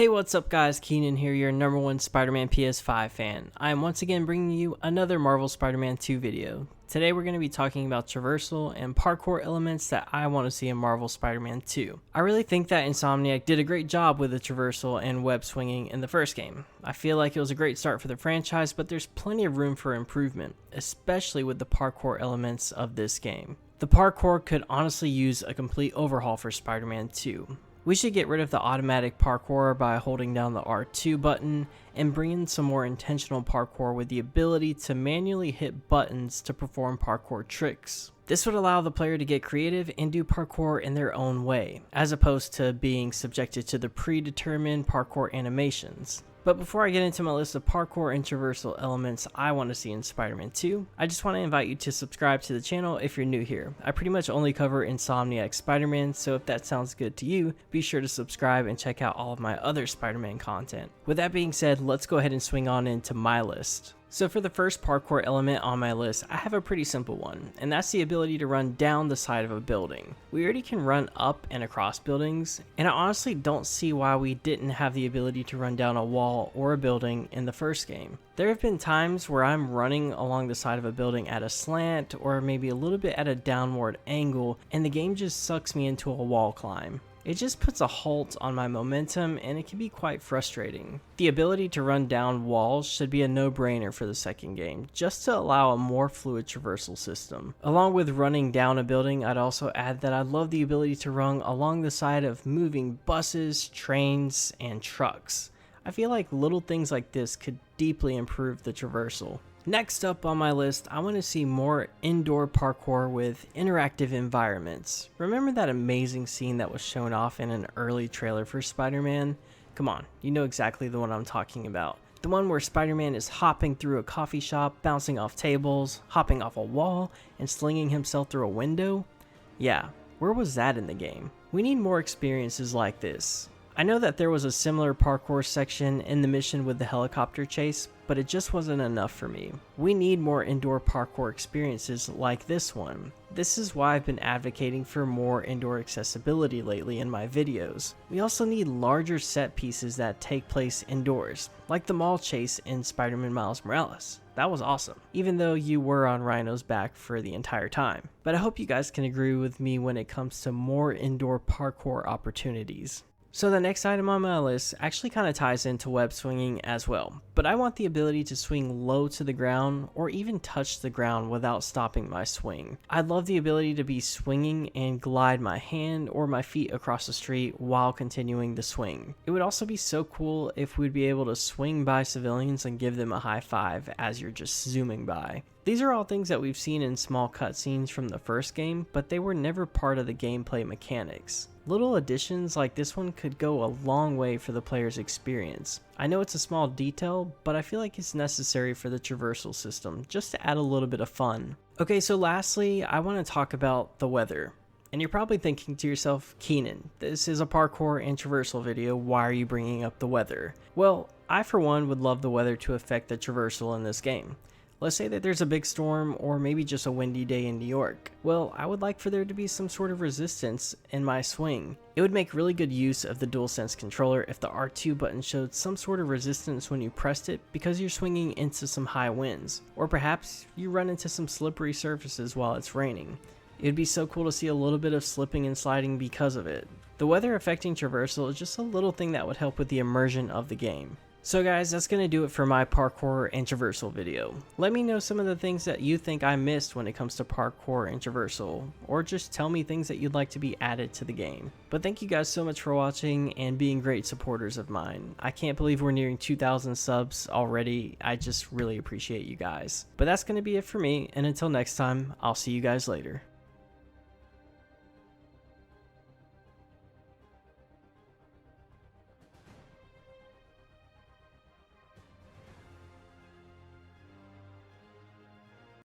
Hey, what's up guys, Keenan here, your number one Spider-Man PS5 fan. I am once again bringing you another Marvel Spider-Man 2 video. Today we're going to be talking about traversal and parkour elements that I want to see in Marvel Spider-Man 2. I really think that Insomniac did a great job with the traversal and web swinging in the first game. I feel like it was a great start for the franchise, but there's plenty of room for improvement, especially with the parkour elements of this game. The parkour could honestly use a complete overhaul for Spider-Man 2. We should get rid of the automatic parkour by holding down the R2 button and bring in some more intentional parkour with the ability to manually hit buttons to perform parkour tricks. This would allow the player to get creative and do parkour in their own way, as opposed to being subjected to the predetermined parkour animations. But before I get into my list of parkour and traversal elements I want to see in Spider-Man 2, I just want to invite you to subscribe to the channel if you're new here. I pretty much only cover Insomniac Spider-Man, so if that sounds good to you, be sure to subscribe and check out all of my other Spider-Man content. With that being said, let's go ahead and swing on into my list. So for the first parkour element on my list, I have a pretty simple one, and that's the ability to run down the side of a building. We already can run up and across buildings, and I honestly don't see why we didn't have the ability to run down a wall or a building in the first game. There have been times where I'm running along the side of a building at a slant or maybe a little bit at a downward angle, and the game just sucks me into a wall climb. It just puts a halt on my momentum and it can be quite frustrating. The ability to run down walls should be a no-brainer for the second game, just to allow a more fluid traversal system. Along with running down a building, I'd also add that I love the ability to run along the side of moving buses, trains, and trucks. I feel like little things like this could deeply improve the traversal. Next up on my list, I want to see more indoor parkour with interactive environments. Remember that amazing scene that was shown off in an early trailer for Spider-Man? Come on, you know exactly the one I'm talking about. The one where Spider-Man is hopping through a coffee shop, bouncing off tables, hopping off a wall, and slinging himself through a window? Yeah, where was that in the game? We need more experiences like this. I know that there was a similar parkour section in the mission with the helicopter chase, but it just wasn't enough for me. We need more indoor parkour experiences like this one. This is why I've been advocating for more indoor accessibility lately in my videos. We also need larger set pieces that take place indoors, like the mall chase in Spider-Man Miles Morales. That was awesome, even though you were on Rhino's back for the entire time. But I hope you guys can agree with me when it comes to more indoor parkour opportunities. So the next item on my list actually kind of ties into web swinging as well, but I want the ability to swing low to the ground or even touch the ground without stopping my swing. I'd love the ability to be swinging and glide my hand or my feet across the street while continuing the swing. It would also be so cool if we'd be able to swing by civilians and give them a high five as you're just zooming by. These are all things that we've seen in small cutscenes from the first game, but they were never part of the gameplay mechanics. Little additions like this one could go a long way for the player's experience. I know it's a small detail, but I feel like it's necessary for the traversal system, just to add a little bit of fun. Okay, so lastly, I want to talk about the weather. And you're probably thinking to yourself, Keenan, this is a parkour and traversal video, why are you bringing up the weather? Well, I for one would love the weather to affect the traversal in this game. Let's say that there's a big storm or maybe just a windy day in New York. Well, I would like for there to be some sort of resistance in my swing. It would make really good use of the DualSense controller if the R2 button showed some sort of resistance when you pressed it because you're swinging into some high winds. Or perhaps you run into some slippery surfaces while it's raining. It would be so cool to see a little bit of slipping and sliding because of it. The weather affecting traversal is just a little thing that would help with the immersion of the game. So guys, that's going to do it for my parkour and traversal video. Let me know some of the things that you think I missed when it comes to parkour and traversal, or just tell me things that you'd like to be added to the game. But thank you guys so much for watching and being great supporters of mine. I can't believe we're nearing 2,000 subs already. I just really appreciate you guys. But that's going to be it for me, and until next time, I'll see you guys later.